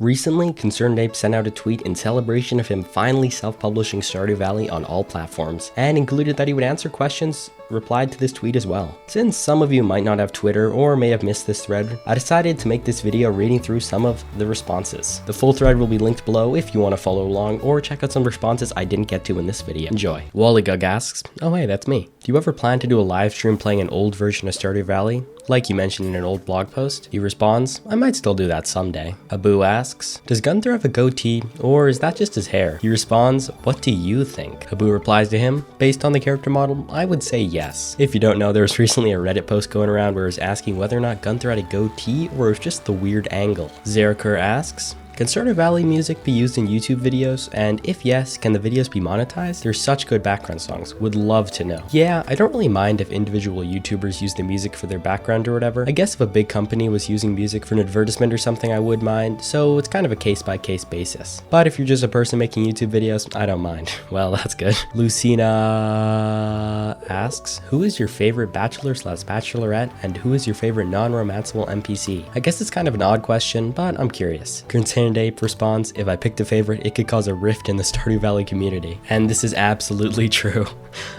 Recently, Concerned Ape sent out a tweet in celebration of him finally self-publishing Stardew Valley on all platforms, and included that he would answer questions replied to this tweet as well. Since some of you might not have Twitter or may have missed this thread, I decided to make this video reading through some of the responses. The full thread will be linked below if you want to follow along or check out some responses I didn't get to in this video. Enjoy. Waligug asks, oh hey, that's me. Do you ever plan to do a live stream playing an old version of Stardew Valley? Like you mentioned in an old blog post? He responds, I might still do that someday. Abu asks, does Gunther have a goatee or is that just his hair? He responds, what do you think? Abu replies to him, based on the character model, I would say yes. If you don't know, there was recently a Reddit post going around where it was asking whether or not Gunther had a goatee or it was just the weird angle. Zerakur asks, can Stardew Valley music be used in YouTube videos? And if yes, can the videos be monetized? There's such good background songs. Would love to know. Yeah, I don't really mind if individual YouTubers use the music for their background or whatever. I guess if a big company was using music for an advertisement or something, I would mind. So it's kind of a case-by-case basis. But if you're just a person making YouTube videos, I don't mind. Well, that's good. Lucina asks, who is your favorite bachelor/bachelorette and who is your favorite non-romanceable NPC? I guess it's kind of an odd question, but I'm curious. Concerned Ape responds, if I picked a favorite, it could cause a rift in the Stardew Valley community. And this is absolutely true.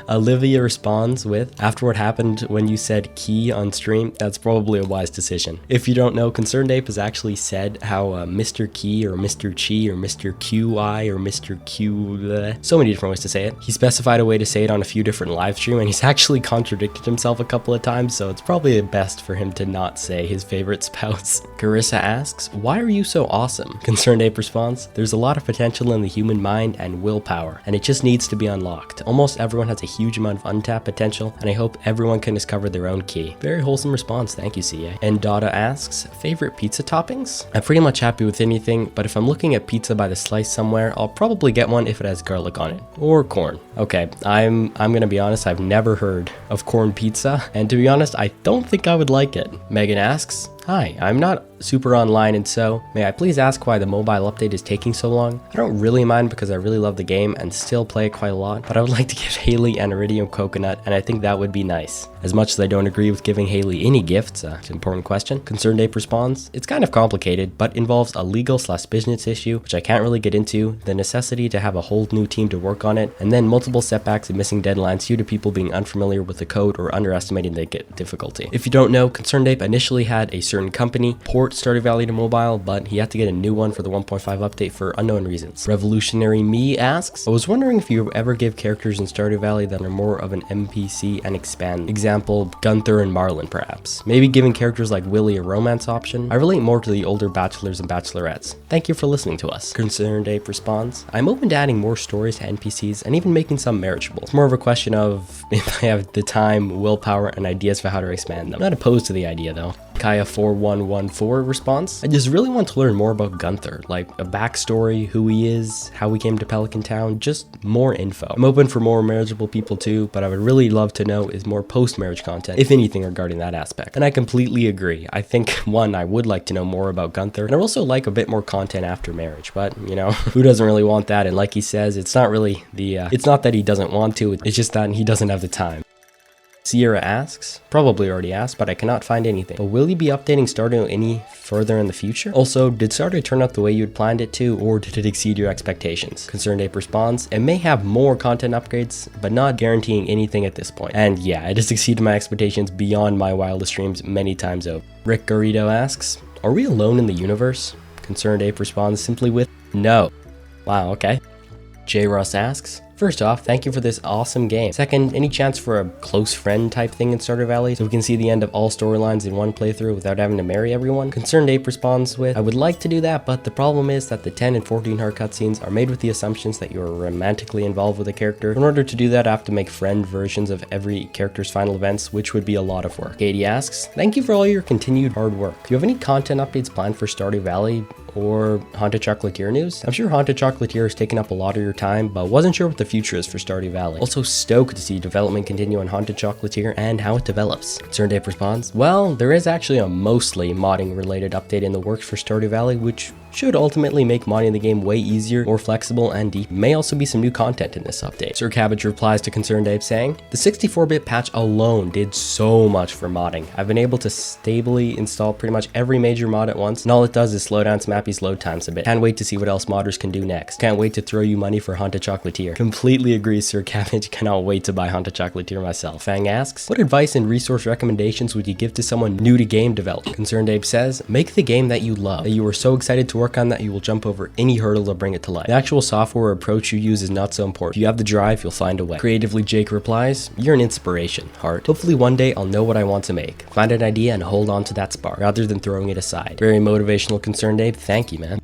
Olivia responds with, after what happened when you said key on stream, that's probably a wise decision. If you don't know, Concerned Ape has actually said how Mr. Key or Mr. Chi or Mr. QI or Mr. Q, so many different ways to say it. He specified a way to say it on a few different live streams and he's actually contradicted himself a couple of times, so it's probably best for him to not say his favorite spouse. Carissa asks, why are you so awesome? Concerned Ape responds, there's a lot of potential in the human mind and willpower, and it just needs to be unlocked. Almost everyone has a huge amount of untapped potential, and I hope everyone can discover their own key. Very wholesome response, thank you, CA. And Dada asks, favorite pizza toppings? I'm pretty much happy with anything, but if I'm looking at pizza by the slice somewhere, I'll probably get one if it has garlic on it. Or corn. Okay, I'm gonna be honest, I've never heard of corn pizza, and to be honest, I don't think I would like it. Megan asks, hi, I'm not super online and so, may I please ask why the mobile update is taking so long? I don't really mind because I really love the game and still play it quite a lot, but I would like to give Haley an Iridium Coconut and I think that would be nice. As much as I don't agree with giving Haley any gifts, it's an important question, Concerned Ape responds, it's kind of complicated, but involves a legal/business issue, which I can't really get into, the necessity to have a whole new team to work on it, and then multiple setbacks and missing deadlines due to people being unfamiliar with the code or underestimating the difficulty. If you don't know, Concerned Ape initially had a certain company port Stardew Valley to mobile, but he had to get a new one for the 1.5 update for unknown reasons. Revolutionary Me asks, I was wondering if you ever give characters in Stardew Valley that are more of an NPC and expand. Example, Gunther and Marlin perhaps. Maybe giving characters like Willy a romance option. I relate more to the older bachelors and bachelorettes. Thank you for listening to us. Concerned Ape responds, I'm open to adding more stories to NPCs and even making some marriageable. It's more of a question of if I have the time, willpower, and ideas for how to expand them. I'm not opposed to the idea though. Kaya4114 responds, I just really want to learn more about Gunther, like a backstory, who he is, how he came to Pelican Town, just more info. I'm open for more marriageable people too, but I would really love to know is more post-marriage content, if anything regarding that aspect. And I completely agree. I think, one, I would like to know more about Gunther, and I also like a bit more content after marriage, but you know, who doesn't really want that? And like he says, it's not really it's not that he doesn't want to, it's just that he doesn't have the time. Sierra asks, probably already asked, but I cannot find anything. But will you be updating Stardew any further in the future? Also, did Stardew turn out the way you had planned it to, or did it exceed your expectations? Concerned Ape responds, it may have more content upgrades, but not guaranteeing anything at this point. And yeah, it has exceeded my expectations beyond my wildest dreams many times over. Rick Garrido asks, are we alone in the universe? Concerned Ape responds simply with, no. Wow, okay. J. Russ asks, first off, thank you for this awesome game. Second, any chance for a close friend type thing in Stardew Valley so we can see the end of all storylines in one playthrough without having to marry everyone? Concerned Ape responds with, I would like to do that, but the problem is that the 10 and 14 heart cutscenes are made with the assumptions that you are romantically involved with a character. In order to do that, I have to make friend versions of every character's final events, which would be a lot of work. Katie asks, thank you for all your continued hard work. Do you have any content updates planned for Stardew Valley or Haunted Chocolatier news? I'm sure Haunted Chocolatier has taken up a lot of your time, but wasn't sure what the future is for Stardew Valley. Also stoked to see development continue on Haunted Chocolatier and how it develops. Concerned Ape responds, well, there is actually a mostly modding related update in the works for Stardew Valley, which should ultimately make modding the game way easier, more flexible, and deep. May also be some new content in this update. Sir Cabbage replies to Concerned Ape saying, the 64-bit patch alone did so much for modding. I've been able to stably install pretty much every major mod at once, and all it does is slow down Smappy's load times a bit. Can't wait to see what else modders can do next. Can't wait to throw you money for Haunted Chocolatier. Completely agree, Sir Cabbage. Cannot wait to buy Haunted Chocolatier myself. Fang asks, what advice and resource recommendations would you give to someone new to game development? Concerned Ape says, make the game that you love, that you are so excited to work on that you will jump over any hurdle to bring it to life. The actual software or approach you use is not so important. If you have the drive, you'll find a way. Creatively Jake replies, you're an inspiration, Heart. Hopefully one day I'll know what I want to make. Find an idea and hold on to that spark, rather than throwing it aside. Very motivational, Concerned Ape. Thank you, man.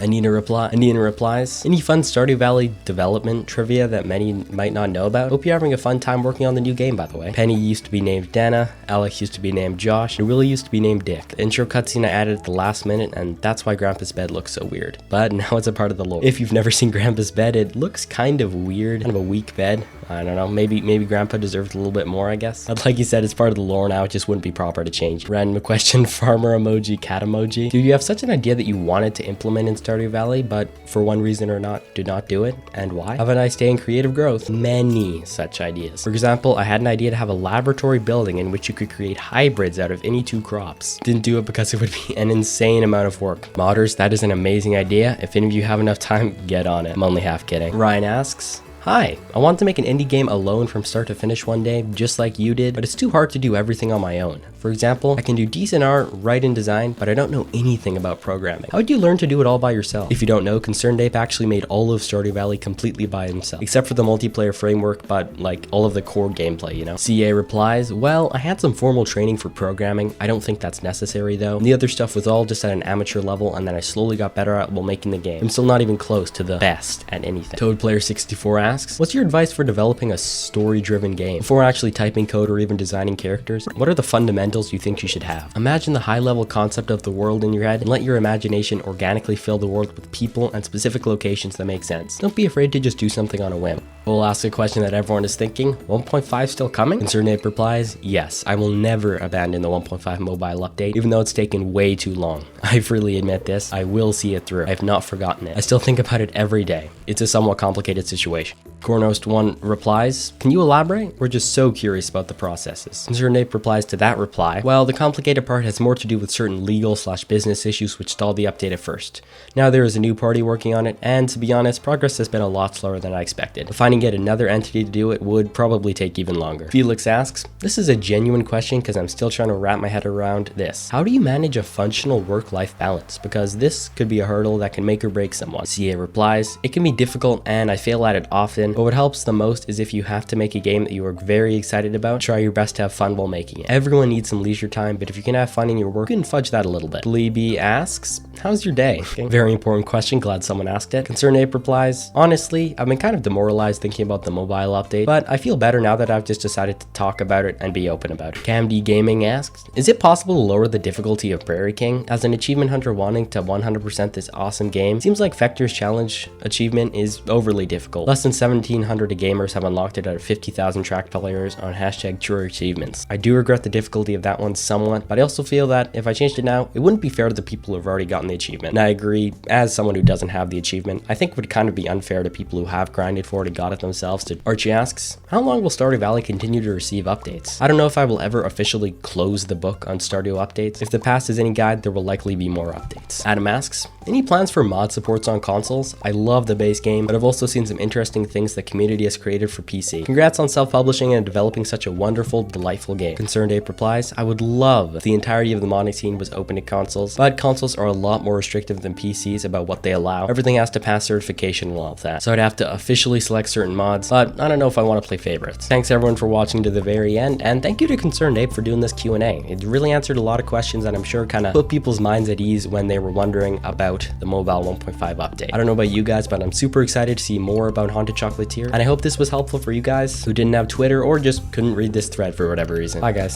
Anina replies, any fun Stardew Valley development trivia that many might not know about? Hope you're having a fun time working on the new game, by the way. Penny used to be named Dana, Alex used to be named Josh, and Willie used to be named Dick. The intro cutscene I added at the last minute, and that's why Grandpa's bed looks so weird. But now it's a part of the lore. If you've never seen Grandpa's bed, it looks kind of weird, kind of a weak bed. I don't know, maybe Grandpa deserved a little bit more, I guess. But like you said, it's part of the lore now, it just wouldn't be proper to change. Random question, farmer emoji, cat emoji. Do you have such an idea that you wanted to implement in Stardew Valley, but for one reason or not, did not do it? And why? Have a nice day and creative growth. Many such ideas. For example, I had an idea to have a laboratory building in which you could create hybrids out of any two crops. Didn't do it because it would be an insane amount of work. Modders, that is an amazing idea. If any of you have enough time, get on it. I'm only half kidding. Ryan asks, hi, I want to make an indie game alone from start to finish one day, just like you did, but it's too hard to do everything on my own. For example, I can do decent art, write and design, but I don't know anything about programming. How would you learn to do it all by yourself? If you don't know, Concerned Ape actually made all of Stardew Valley completely by himself, except for the multiplayer framework, but like all of the core gameplay, you know? CA replies, well, I had some formal training for programming. I don't think that's necessary though. And the other stuff was all just at an amateur level, and then I slowly got better at while making the game. I'm still not even close to the best at anything. ToadPlayer64 asks, what's your advice for developing a story-driven game? Before actually typing code or even designing characters, what are the fundamentals you think you should have? Imagine the high-level concept of the world in your head and let your imagination organically fill the world with people and specific locations that make sense. Don't be afraid to just do something on a whim. We'll ask a question that everyone is thinking, 1.5 still coming? Concerned Ape replies, yes, I will never abandon the 1.5 mobile update, even though it's taken way too long. I freely admit this, I will see it through. I have not forgotten it. I still think about it every day. It's a somewhat complicated situation. Cornost1 replies, can you elaborate? We're just so curious about the processes. Concerned Ape replies to that reply, well, the complicated part has more to do with certain legal/business issues which stalled the update at first. Now there is a new party working on it, and to be honest, progress has been a lot slower than I expected. Finding yet another entity to do it would probably take even longer. Felix asks, this is a genuine question because I'm still trying to wrap my head around this. How do you manage a functional work-life balance? Because this could be a hurdle that can make or break someone. CA replies, it can be difficult and I fail at it often, but what helps the most is if you have to make a game that you are very excited about, try your best to have fun while making it. Everyone needs some leisure time, but if you can have fun in your work, you can fudge that a little bit. Bleeby asks, how's your day? Okay. Very important question, glad someone asked it. Concerned Ape replies, honestly, I've been kind of demoralized thinking about the mobile update, but I feel better now that I've just decided to talk about it and be open about it. CamD Gaming asks, is it possible to lower the difficulty of Prairie King? As an achievement hunter wanting to 100% this awesome game, seems like Vector's challenge achievement is overly difficult. Less than 1,700 gamers have unlocked it out of 50,000 track players on #TrueAchievements. I do regret the difficulty of that one somewhat, but I also feel that if I changed it now, it wouldn't be fair to the people who have already gotten the achievement. And I agree, as someone who doesn't have the achievement, I think it would kind of be unfair to people who have grinded for it and got it themselves. Archie asks, how long will Stardew Valley continue to receive updates? I don't know if I will ever officially close the book on Stardew updates. If the past is any guide, there will likely be more updates. Adam asks, any plans for mod supports on consoles? I love the base game, but I've also seen some interesting things the community has created for PC. Congrats on self-publishing and developing such a wonderful, delightful game. Concerned Ape replies, I would love if the entirety of the modding scene was open to consoles, but consoles are a lot more restrictive than PCs about what they allow. Everything has to pass certification and all of that. So I'd have to officially select certain mods, but I don't know if I want to play favorites. Thanks everyone for watching to the very end, and thank you to Concerned Ape for doing this Q&A. It really answered a lot of questions and I'm sure kind of put people's minds at ease when they were wondering about the mobile 1.5 update. I don't know about you guys, but I'm super excited to see more about Haunted Chocolatier, and I hope this was helpful for you guys who didn't have Twitter or just couldn't read this thread for whatever reason. Bye guys.